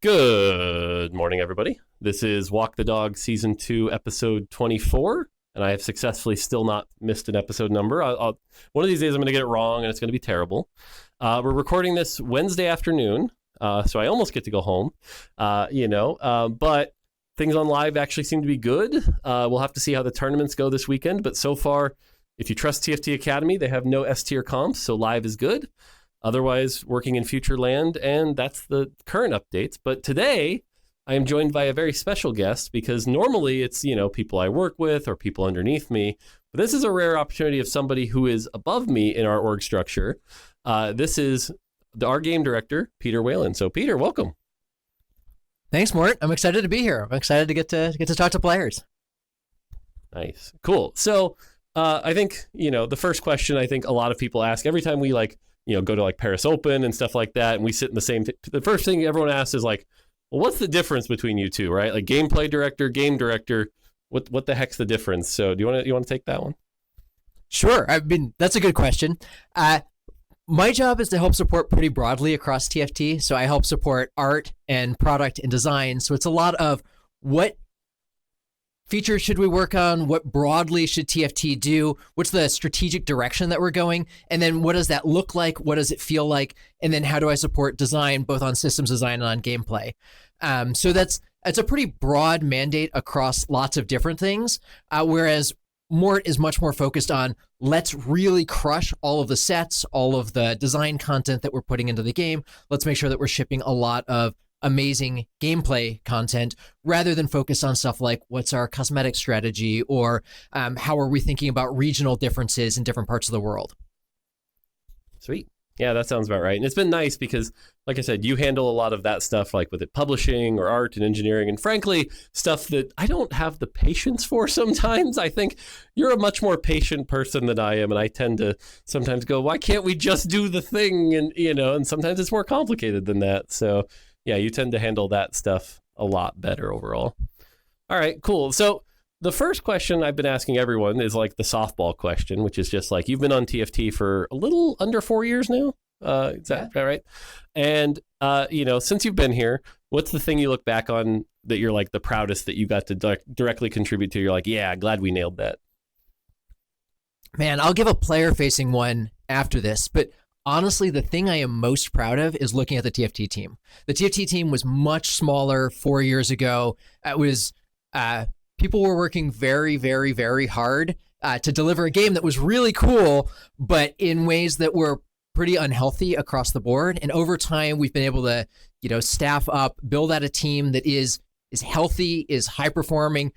Good morning, everybody. This is Walk the Dog Season 2, Episode 24, and I have successfully still not missed an episode number. One of these days I'm going to get it wrong, and it's going to be terrible. We're recording this Wednesday afternoon, so I almost get to go home, but things on live actually seem to be good. We'll have to see how the tournaments go this weekend, but so far, if you trust TFT Academy, they have no S-tier comps, so live is good. Otherwise, working in future land, and that's the current updates. But today, I am joined by a very special guest because normally it's, people I work with or people underneath me. But this is a rare opportunity of somebody who is above me in our org structure. This is our game director, Peter Whalen. So, Peter, welcome. Thanks, Mort. I'm excited to be here. I'm excited to get to talk to players. Nice. Cool. So, I think, the first question I think a lot of people ask every time we go to Paris Open and stuff like that, and we sit in the same. The first thing everyone asks is well, what's the difference between you two, right? Like gameplay director, game director. What the heck's the difference? So do you want to take that one? Sure. That's a good question. My job is to help support pretty broadly across TFT. So I help support art and product and design. So it's a lot of what features should we work on? What broadly should TFT do? What's the strategic direction that we're going? And then what does that look like? What does it feel like? And then how do I support design, both on systems design and on gameplay? So it's a pretty broad mandate across lots of different things, whereas Mort is much more focused on let's really crush all of the sets, all of the design content that we're putting into the game. Let's make sure that we're shipping a lot of amazing gameplay content rather than focus on stuff like what's our cosmetic strategy or how are we thinking about regional differences in different parts of the world. Sweet. Yeah, that sounds about right. And it's been nice because, like I said, you handle a lot of that stuff like with it publishing or art and engineering and frankly, stuff that I don't have the patience for sometimes. I think you're a much more patient person than I am. And I tend to sometimes go, why can't we just do the thing? And sometimes it's more complicated than that. So yeah, you tend to handle that stuff a lot better overall. All right, cool. So the first question I've been asking everyone is the softball question, which is just you've been on TFT for a little under 4 years now. Is that right? And, since you've been here, what's the thing you look back on that you're the proudest that you got to directly contribute to? You're yeah, glad we nailed that. Man, I'll give a player-facing one after this, but honestly, the thing I am most proud of is looking at the TFT team. The TFT team was much smaller 4 years ago. It was people were working very, very, very hard to deliver a game that was really cool, but in ways that were pretty unhealthy across the board. And over time, we've been able to, staff up, build out a team that is healthy, is high performing,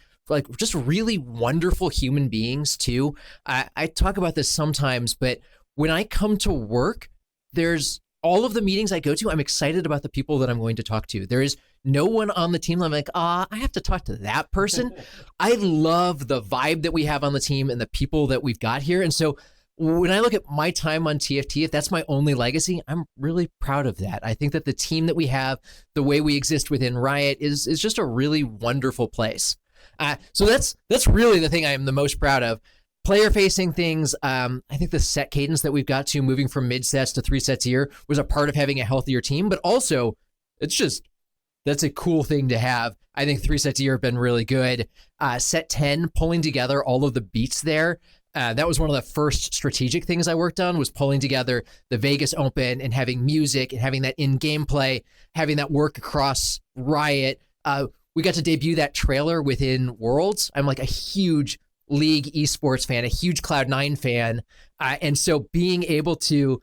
just really wonderful human beings too. I talk about this sometimes, but when I come to work, there's all of the meetings I go to, I'm excited about the people that I'm going to talk to. There is no one on the team that I'm I have to talk to that person. I love the vibe that we have on the team and the people that we've got here. And so when I look at my time on TFT, if that's my only legacy, I'm really proud of that. I think that the team that we have, the way we exist within Riot is just a really wonderful place. So that's really the thing I am the most proud of. Player-facing things, I think the set cadence that we've got to moving from mid-sets to 3 sets a year was a part of having a healthier team, but also that's a cool thing to have. I think 3 sets a year have been really good. Set 10, pulling together all of the beats there, that was one of the first strategic things I worked on, was pulling together the Vegas Open and having music and having that in gameplay, having that work across Riot. We got to debut that trailer within Worlds. I'm a huge League esports fan, a huge Cloud9 fan. And so being able to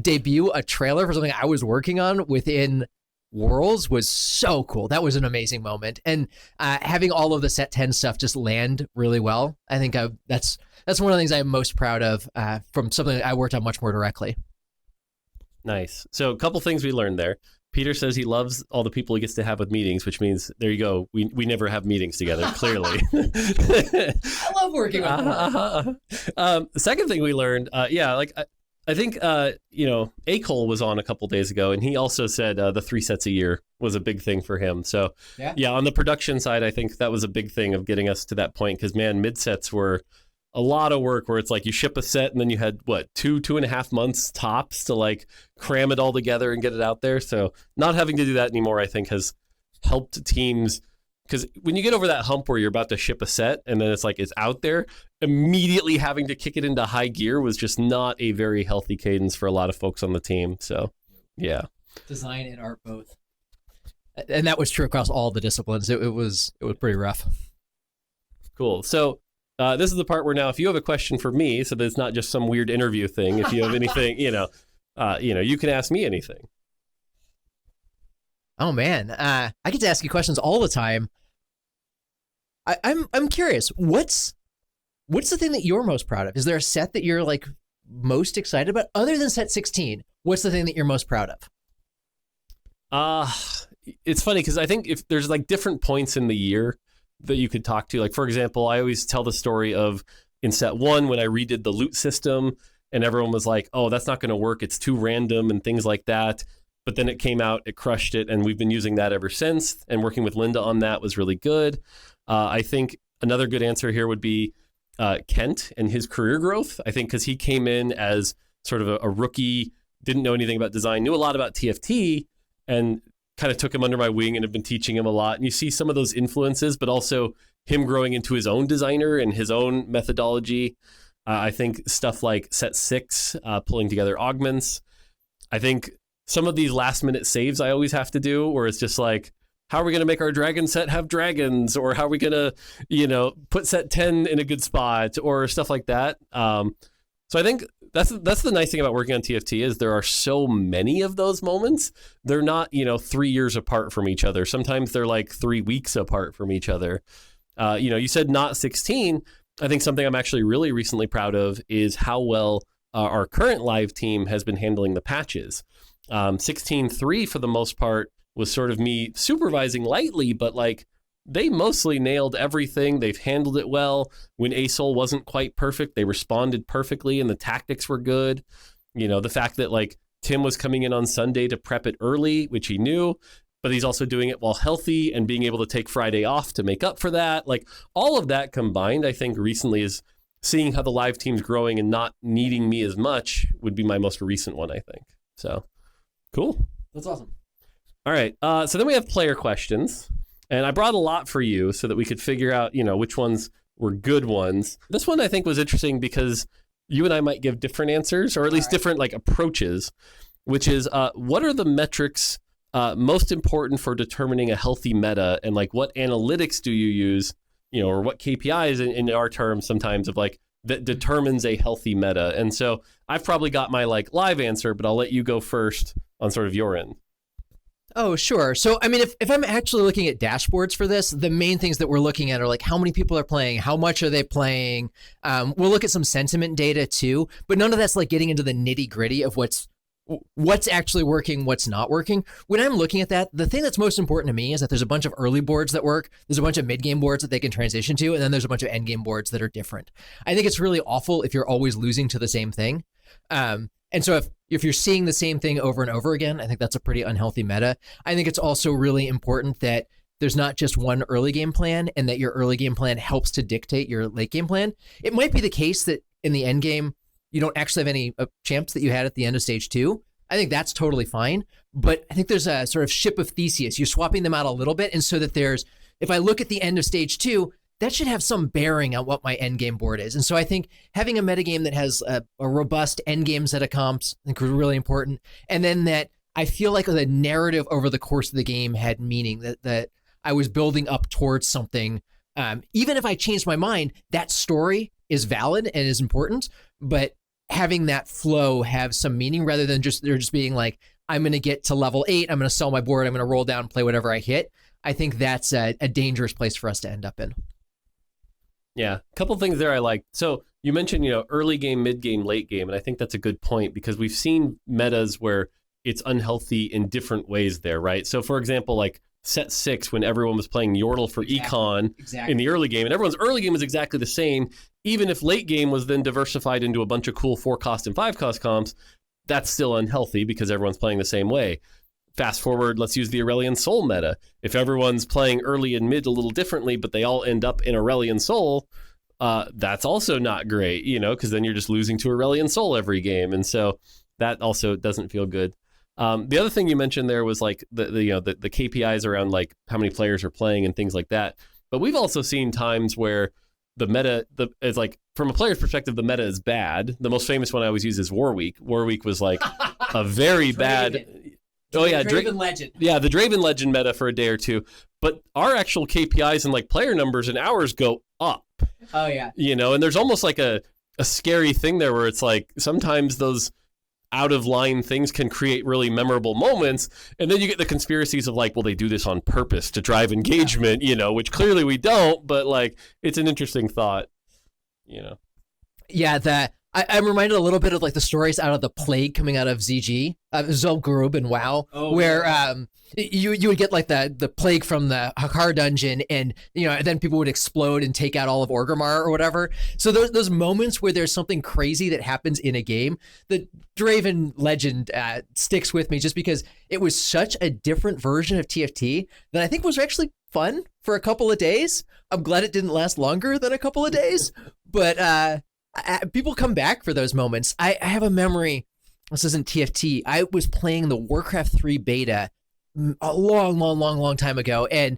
debut a trailer for something I was working on within Worlds was so cool. That was an amazing moment. And having all of the set 10 stuff just land really well, I think that's one of the things I'm most proud of from something that I worked on much more directly. Nice. So a couple things we learned there. Peter says he loves all the people he gets to have with meetings, which means, there you go, we never have meetings together, clearly. I love working with The second thing we learned, I think, Acol was on a couple days ago, and he also said the 3 sets a year was a big thing for him. So, yeah, on the production side, I think that was a big thing of getting us to that point, because, man, mid-sets were a lot of work where it's like you ship a set and then you had what, 2.5 months tops to like cram it all together and get it out there. So not having to do that anymore, I think, has helped teams, because when you get over that hump where you're about to ship a set and then it's like it's out there, immediately having to kick it into high gear was just not a very healthy cadence for a lot of folks on the team. So yeah, design and art both, and that was true across all the disciplines. It was pretty rough. Cool. So this is the part where now, if you have a question for me, so that it's not just some weird interview thing, if you have anything, you can ask me anything. Oh man, I get to ask you questions all the time. I'm curious. What's the thing that you're most proud of? Is there a set that you're like most excited about other than set 16? What's the thing that you're most proud of? It's funny because I think if there's like different points in the year that you could talk to, like for example, I always tell the story of in set 1 when I redid the loot system and everyone was like, oh, that's not going to work. It's too random and things like that. But then it came out, it crushed it, and we've been using that ever since. And working with Linda on that was really good. I think another good answer here would be Kent and his career growth. I think because he came in as sort of a rookie, didn't know anything about design, knew a lot about TFT, and kind of took him under my wing and have been teaching him a lot. And you see some of those influences, but also him growing into his own designer and his own methodology. I think stuff like set 6, pulling together augments. I think some of these last minute saves I always have to do, where it's just like, how are we going to make our dragon set have dragons? Or how are we going to, put set 10 in a good spot or stuff like that. So I think that's the nice thing about working on TFT is there are so many of those moments. They're not, 3 years apart from each other. Sometimes they're like 3 weeks apart from each other. You said not 16. I think something I'm actually really recently proud of is how well our current live team has been handling the patches. 16.3 for the most part was sort of me supervising lightly, but like they mostly nailed everything. They've handled it well. When ASOL wasn't quite perfect, they responded perfectly and the tactics were good. The fact that like Tim was coming in on Sunday to prep it early, which he knew, but he's also doing it while healthy and being able to take Friday off to make up for that. Like all of that combined, I think recently is seeing how the live team's growing and not needing me as much would be my most recent one, I think. So cool. That's awesome. All right. So then we have player questions. And I brought a lot for you so that we could figure out, which ones were good ones. This one I think was interesting because you and I might give different answers, or at least different like approaches, which is what are the metrics most important for determining a healthy meta, and like what analytics do you use, or what KPIs in our terms sometimes of like that determines a healthy meta. And so I've probably got my like live answer, but I'll let you go first on sort of your end. Oh, sure. So, I mean, if I'm actually looking at dashboards for this, the main things that we're looking at are like how many people are playing, how much are they playing. We'll look at some sentiment data too, but none of that's like getting into the nitty gritty of what's actually working, what's not working. When I'm looking at that, the thing that's most important to me is that there's a bunch of early boards that work, there's a bunch of mid-game boards that they can transition to, and then there's a bunch of end-game boards that are different. I think it's really awful if you're always losing to the same thing. And so if you're seeing the same thing over and over again, I think that's a pretty unhealthy meta. I think it's also really important that there's not just one early game plan and that your early game plan helps to dictate your late game plan. It might be the case that in the end game, you don't actually have any champs that you had at the end of stage 2. I think that's totally fine. But I think there's a sort of ship of Theseus. You're swapping them out a little bit. And so that if I look at the end of stage 2, that should have some bearing on what my end game board is. And so I think having a metagame that has a robust end game set of comps, I think was really important. And then that I feel like the narrative over the course of the game had meaning, that I was building up towards something. Even if I changed my mind, that story is valid and is important, but having that flow have some meaning rather than they're just being like, I'm going to get to level 8, I'm going to sell my board, I'm going to roll down, play whatever I hit. I think that's a dangerous place for us to end up in. Yeah, a couple things there I like. So you mentioned, early game, mid game, late game, and I think that's a good point because we've seen metas where it's unhealthy in different ways there, right? So for example, like set 6 when everyone was playing Yordle for Econ in the early game, and everyone's early game was exactly the same, even if late game was then diversified into a bunch of cool 4-cost and 5-cost comps, that's still unhealthy because everyone's playing the same way. Fast forward, let's use the Aurelion Soul meta. If everyone's playing early and mid a little differently, but they all end up in Aurelion Soul, that's also not great, because then you're just losing to Aurelion Sol every game. And so that also doesn't feel good. The other thing you mentioned there was like the KPIs around like how many players are playing and things like that. But we've also seen times where the meta is like, from a player's perspective, the meta is bad. The most famous one I always use is Warweek. Warweek was like a very bad. Oh yeah, Draven Legend. Yeah, the Draven Legend meta for a day or two. But our actual KPIs and like player numbers and hours go up. Oh yeah. And there's almost like a scary thing there where it's like sometimes those out of line things can create really memorable moments, and then you get the conspiracies of like, well, they do this on purpose to drive engagement, which clearly we don't, but like it's an interesting thought. Yeah, that I'm reminded a little bit of like the stories out of the plague coming out of ZG, Zolgrub and WoW, where you would get like the plague from the Hakar dungeon, and then people would explode and take out all of Orgrimmar or whatever. So those moments where there's something crazy that happens in a game, the Draven Legend sticks with me just because it was such a different version of TFT that I think was actually fun for a couple of days. I'm glad it didn't last longer than a couple of days, but people come back for those moments. I have a memory. This isn't TFT. I was playing the Warcraft 3 beta a long time ago, and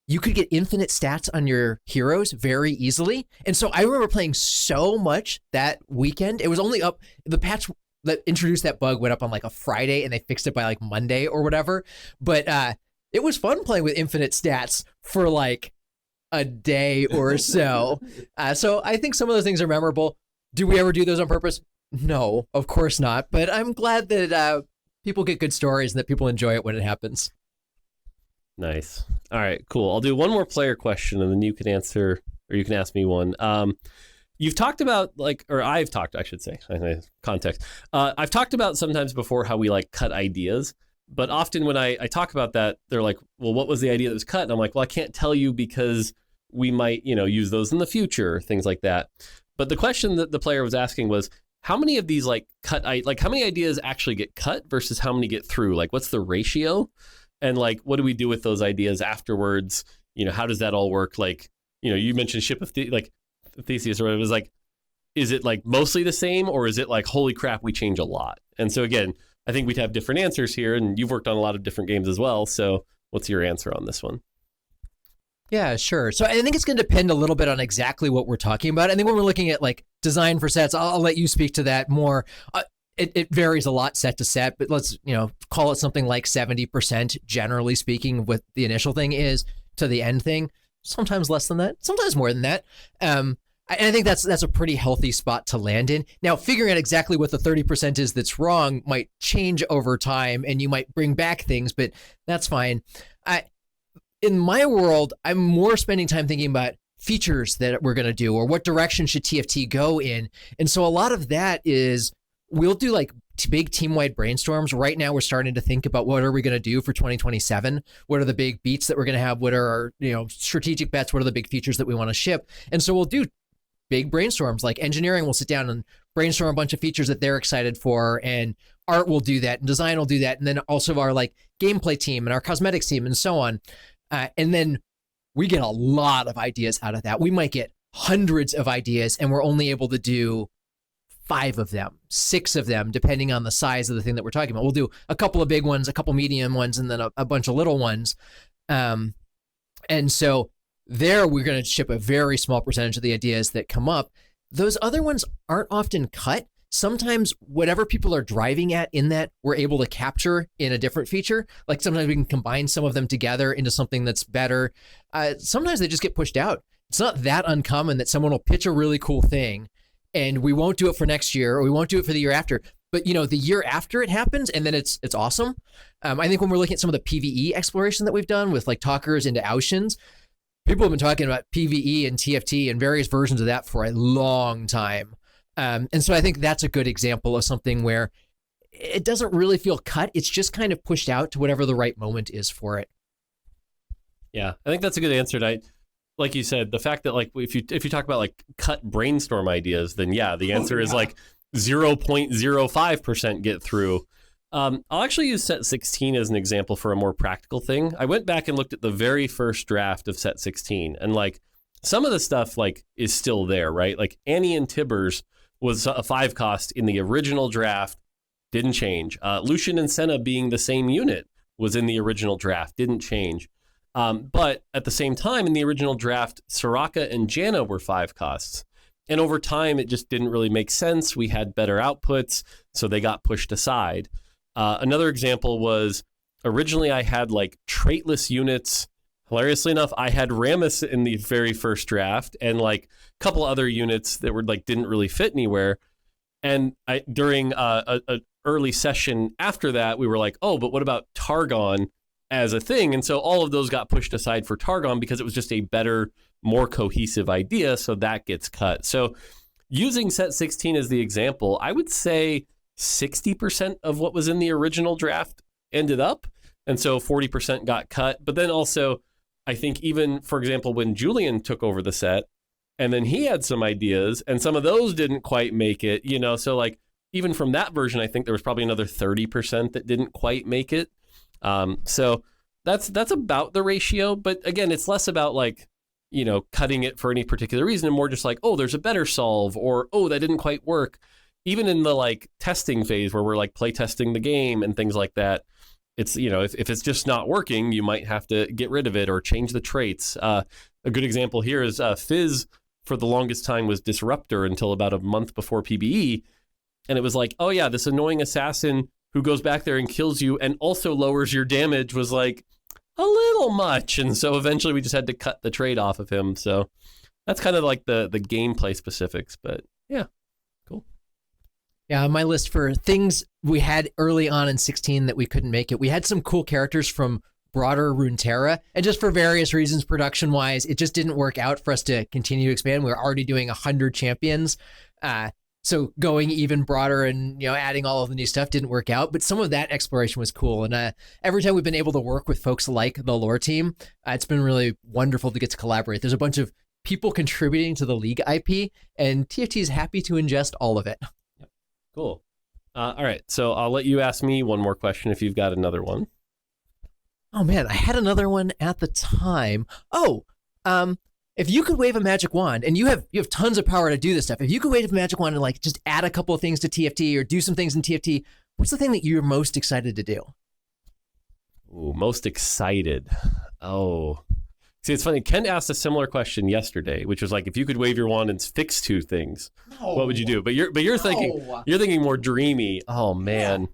you could get infinite stats on your heroes very easily. And so I remember playing so much that weekend. It was only up, the patch that introduced that bug went up on like a Friday, and they fixed it by like Monday or whatever. But it was fun playing with infinite stats for like a day or so. So I think some of those things are memorable. Do we ever do those on purpose? No, of course not. But I'm glad that people get good stories and that people enjoy it when it happens. Nice. All right, cool. I'll do one more player question, and then you can answer, or you can ask me one. You've talked about I've talked, I should say, context. I've talked about sometimes before how we like cut ideas. But often when I talk about that, they're like, well, what was the idea that was cut? And I'm like, well, I can't tell you because we might, use those in the future, things like that. But the question that the player was asking was, how many of these how many ideas actually get cut versus how many get through? Like, what's the ratio? And like, what do we do with those ideas afterwards? How does that all work? Like, you mentioned Ship of Theseus, or whatever. It was like, is it like mostly the same, or is it like, holy crap, we change a lot? And so again, I think we'd have different answers here, and you've worked on a lot of different games as well. So what's your answer on this one? Yeah, sure. So I think it's going to depend a little bit on exactly what we're talking about. I think when we're looking at like design for sets, I'll let you speak to that more. It varies a lot set to set, but let's, call it something like 70%, generally speaking, what the initial thing is to the end thing. Sometimes less than that, sometimes more than that. I think that's a pretty healthy spot to land in. Now, figuring out exactly what the 30% is that's wrong might change over time, and you might bring back things, but that's fine. In my world, I'm more spending time thinking about features that we're going to do, or what direction should TFT go in. And so a lot of that is we'll do like big team-wide brainstorms. Right now, we're starting to think about what are we going to do for 2027? What are the big beats that we're going to have? What are our strategic bets? What are the big features that we want to ship? And so we'll do big brainstorms. Like engineering will sit down and brainstorm a bunch of features that they're excited for, and art will do that, and design will do that, and then also our like gameplay team and our cosmetics team and so on. And then we get a lot of ideas out of that. We might get hundreds of ideas, and we're only able to do 5 of them, 6 of them, depending on the size of the thing that we're talking about. We'll do a couple of big ones, a couple medium ones, and then a bunch of little ones. And so there, we're going to ship a very small percentage of the ideas that come up. Those other ones aren't often cut. Sometimes whatever people are driving at in that, we're able to capture in a different feature. Like sometimes we can combine some of them together into something that's better. Sometimes they just get pushed out. It's not that uncommon that someone will pitch a really cool thing, and we won't do it for next year, or we won't do it for the year after. But the year after it happens, and then it's awesome. I think when we're looking at some of the PvE exploration that we've done with like talkers into Oceans, people have been talking about PvE and TFT and various versions of that for a long time. And so I think that's a good example of something where it doesn't really feel cut. It's just kind of pushed out to whatever the right moment is for it. Yeah, I think that's a good answer. Like you said, the fact that like if you talk about like cut brainstorm ideas, then yeah, the answer is like 0.05% get through. I'll actually use set 16 as an example for a more practical thing. I went back and looked at the very first draft of set 16, and like some of the stuff like is still there, right? Like Annie and Tibbers was a 5 cost in the original draft, didn't change. Lucian and Senna being the same unit was in the original draft, didn't change. But at the same time, in the original draft, Soraka and Janna were 5 costs. And over time, it just didn't really make sense. We had better outputs, so they got pushed aside. Another example was originally I had like traitless units. Hilariously enough, I had Rammus in the very first draft and like a couple other units that were like didn't really fit anywhere. And during a early session after that, we were like, oh, but what about Targon as a thing? And so all of those got pushed aside for Targon because it was just a better, more cohesive idea. So that gets cut. So using set 16 as the example, I would say 60% of what was in the original draft ended up. And so 40% got cut. But then also, I think even, for example, when Julian took over the set, and then he had some ideas, and some of those didn't quite make it, you know, so like even from that version, I think there was probably another 30% that didn't quite make it. So that's about the ratio. But again, it's less about like, you know, cutting it for any particular reason and more just like, oh, there's a better solve, or, oh, that didn't quite work. Even in the like testing phase where we're like play testing the game and things like that, it's, you know, if it's just not working, you might have to get rid of it or change the traits. A good example here is Fizz for the longest time was Disruptor until about a month before PBE. And it was like, oh yeah, this annoying assassin who goes back there and kills you and also lowers your damage was like a little much. And so eventually we just had to cut the trait off of him. So that's kind of like the gameplay specifics, but yeah, cool. Yeah, on my list for things we had early on in 16 that we couldn't make it, we had some cool characters from broader Runeterra, and just for various reasons, production-wise, it just didn't work out for us to continue to expand. We were already doing 100 champions, so going even broader and, you know, adding all of the new stuff didn't work out, but some of that exploration was cool, and every time we've been able to work with folks like the lore team, it's been really wonderful to get to collaborate. There's a bunch of people contributing to the League IP, and TFT is happy to ingest all of it. Cool. All right, so I'll let you ask me one more question if you've got another one. Oh man, I had another one at the time. Oh, if you could wave a magic wand, and you have tons of power to do this stuff, if you could wave a magic wand and like just add a couple of things to TFT or do some things in TFT, what's the thing that you're most excited to do? Ooh, most excited. Oh, see, it's funny. Ken asked a similar question yesterday, which was like, if you could wave your wand and fix 2 things, what would you do? But you're thinking more dreamy. Oh man. Yeah.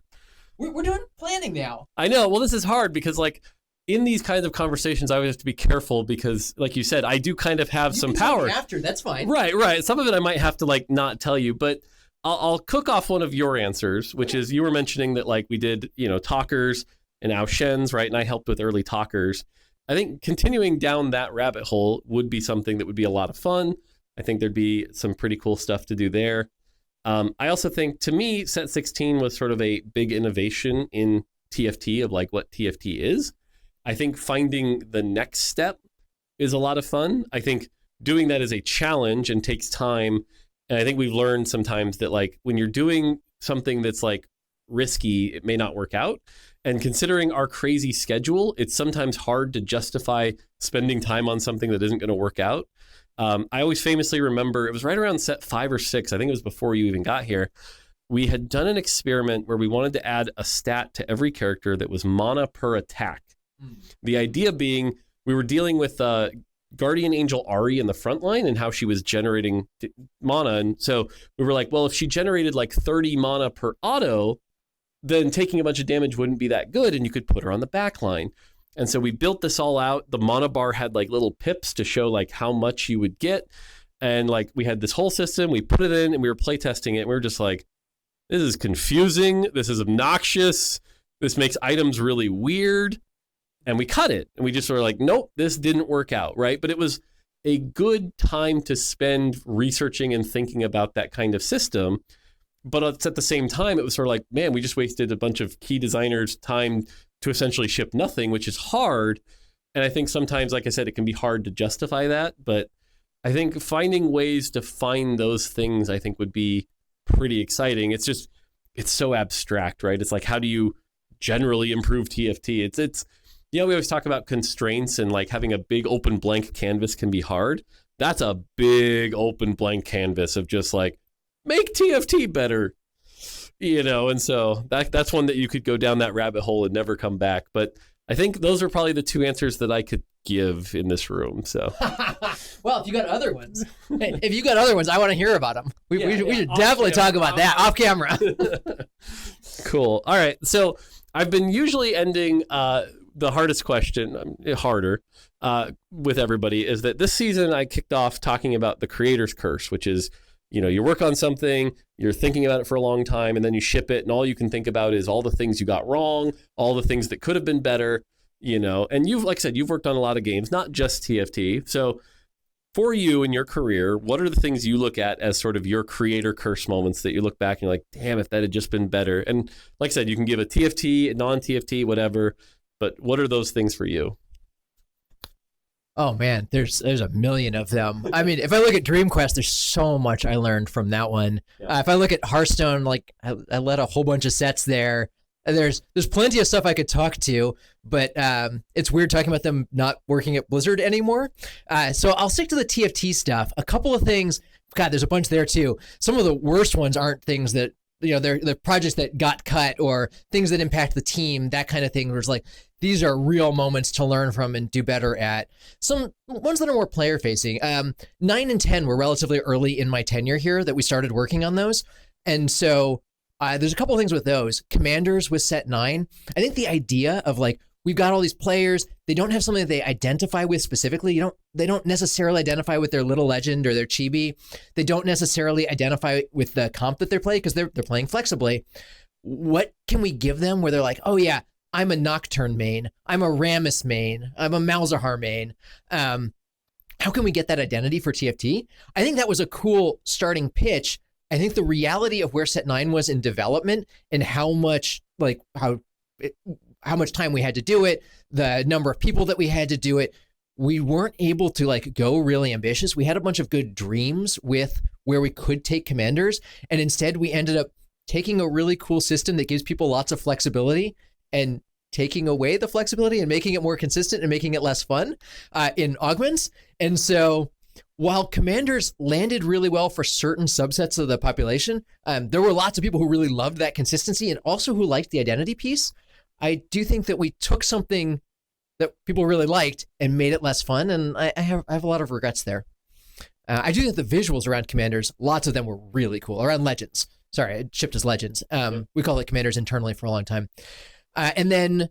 We're doing planning now. I know. Well, this is hard because like in these kinds of conversations, I always have to be careful because like you said, I do kind of have some power. After, that's fine. Right. Some of it I might have to like not tell you, but I'll cook off one of your answers, which is you were mentioning that like we did, you know, talkers and Aushens, right? And I helped with early talkers. I think continuing down that rabbit hole would be something that would be a lot of fun. I think there'd be some pretty cool stuff to do there. I also think, to me, set 16 was sort of a big innovation in TFT of like what TFT is. I think finding the next step is a lot of fun. I think doing that is a challenge and takes time. And I think we've learned sometimes that like when you're doing something that's like risky, it may not work out. And considering our crazy schedule, it's sometimes hard to justify spending time on something that isn't going to work out. I always famously remember, it was right around set 5 or 6, I think it was before you even got here, we had done an experiment where we wanted to add a stat to every character that was mana per attack. The idea being we were dealing with Guardian Angel Ari in the front line and how she was generating mana. And so we were like, well, if she generated like 30 mana per auto, then taking a bunch of damage wouldn't be that good, and you could put her on the back line. And so we built this all out. The mana bar had like little pips to show like how much you would get. And like we had this whole system, we put it in and we were playtesting it. And we were just like, this is confusing. This is obnoxious. This makes items really weird. And we cut it. And we just were like, nope, this didn't work out, right? But it was a good time to spend researching and thinking about that kind of system. But at the same time, it was sort of like, man, we just wasted a bunch of key designers' time to essentially ship nothing, which is hard. And I think sometimes, like I said, it can be hard to justify that. But I think finding ways to find those things, I think, would be pretty exciting. It's just, it's so abstract, right? It's like, how do you generally improve TFT? It's you know, we always talk about constraints and like having a big open blank canvas can be hard. that's a big open blank canvas of just like, make TFT better, and so that's one that you could go down that rabbit hole and never come back. But I think those are probably the two answers that I could give in this room. So, well, if you got other ones, I want to hear about them. We should definitely talk about that off camera. Cool. All right. So I've been usually ending the hardest question, harder, with everybody, is that this season I kicked off talking about the creator's curse, which is, you work on something, you're thinking about it for a long time, and then you ship it, and all you can think about is all the things you got wrong, all the things that could have been better, and you've, like I said, you've worked on a lot of games, not just TFT. So for you in your career, what are the things you look at as sort of your creator curse moments that you look back and you're like, damn, if that had just been better? And like I said, you can give a TFT, a non-TFT, whatever, but what are those things for you? Oh man, there's a million of them. I mean, if I look at Dream Quest, there's so much I learned from that one. Yeah. If I look at Hearthstone, like I led a whole bunch of sets there. There's plenty of stuff I could talk to, but it's weird talking about them not working at Blizzard anymore. So I'll stick to the TFT stuff. A couple of things. God, there's a bunch there too. Some of the worst ones aren't things that, they're the projects that got cut or things that impact the team, that kind of thing. Where it's like, these are real moments to learn from and do better at. Some ones that are more player facing. 9 and 10 were relatively early in my tenure here that we started working on those. And so there's a couple of things with those. Commanders with set 9. I think the idea of like, we've got all these players, they don't have something that they identify with specifically. They don't necessarily identify with their little legend or their chibi. They don't necessarily identify with the comp that they're playing because they're playing flexibly. What can we give them where they're like, oh yeah, I'm a Nocturne main, I'm a Rammus main, I'm a Malzahar main. How can we get that identity for TFT? I think that was a cool starting pitch. I think the reality of where set 9 was in development and how much time we had to do it, the number of people that we had to do it, we weren't able to like go really ambitious. We had a bunch of good dreams with where we could take commanders, and instead we ended up taking a really cool system that gives people lots of flexibility and taking away the flexibility and making it more consistent and making it less fun in augments. And so while commanders landed really well for certain subsets of the population, there were lots of people who really loved that consistency and also who liked the identity piece. I do think that we took something that people really liked and made it less fun, and I have a lot of regrets there. I do think the visuals around Commanders, lots of them were really cool. Around Legends. Sorry, it shipped as Legends. We call it Commanders internally for a long time. And then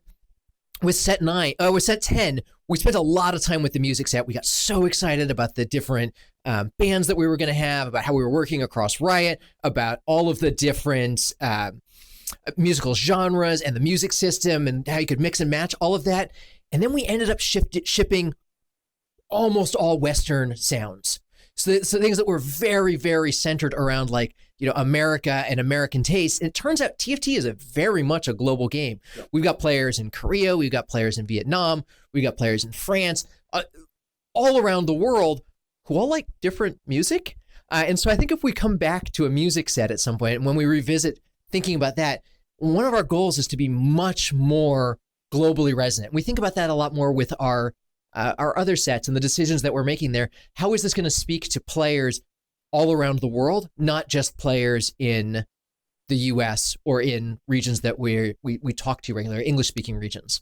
with set 10, we spent a lot of time with the music set. We got so excited about the different bands that we were going to have, about how we were working across Riot, about all of the different musical genres and the music system and how you could mix and match all of that. And then we ended up shipping almost all Western sounds. So things that were very, very centered around like, America and American taste. And it turns out TFT is very much a global game. Yep. We've got players in Korea, we've got players in Vietnam, we've got players in France, all around the world who all like different music. And so I think if we come back to a music set at some point, and when we revisit thinking about that, one of our goals is to be much more globally resonant. We think about that a lot more with our other sets and the decisions that we're making there. How is this going to speak to players all around the world, not just players in the US or in regions that we talk to regularly, English-speaking regions?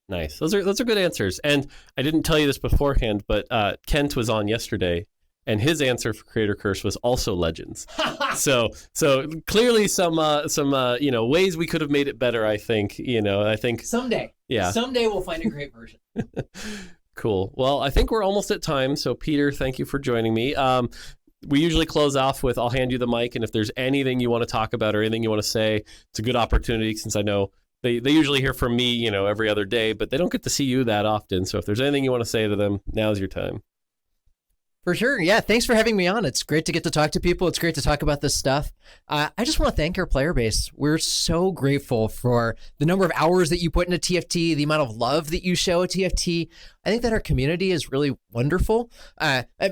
Nice. Those are good answers. And I didn't tell you this beforehand, but Kent was on yesterday, and his answer for Creator Curse was also Legends. so clearly some ways we could have made it better. I think someday. Yeah. Someday we'll find a great version. Cool. Well, I think we're almost at time. So Peter, thank you for joining me. We usually close off with, I'll hand you the mic, and if there's anything you want to talk about or anything you want to say, it's a good opportunity, since I know they usually hear from me, every other day, but they don't get to see you that often. So if there's anything you want to say to them, now's your time. For sure. Yeah. Thanks for having me on. It's great to get to talk to people. It's great to talk about this stuff. I just want to thank our player base. We're so grateful for the number of hours that you put into TFT, the amount of love that you show at TFT. I think that our community is really wonderful.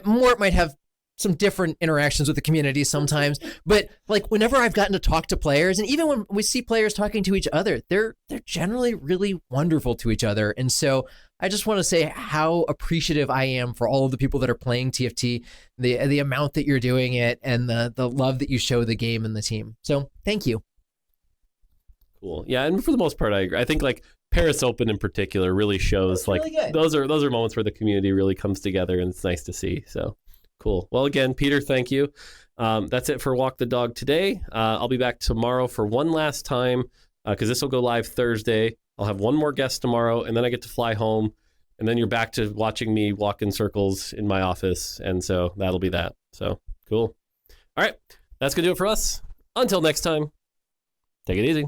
Mort might have some different interactions with the community sometimes, but like whenever I've gotten to talk to players, and even when we see players talking to each other, they're generally really wonderful to each other. And so I just want to say how appreciative I am for all of the people that are playing TFT, the amount that you're doing it, and the love that you show the game and the team. So thank you. Cool. Yeah, and for the most part, I agree. I think like Paris Open in particular really shows like really those are moments where the community really comes together, and it's nice to see. So cool. Well, again, Peter, thank you. That's it for Walk the Dog today. I'll be back tomorrow for one last time because this will go live Thursday. I'll have one more guest tomorrow, and then I get to fly home, and then you're back to watching me walk in circles in my office, and so that'll be that. So cool. All right, that's gonna do it for us. Until next time, take it easy.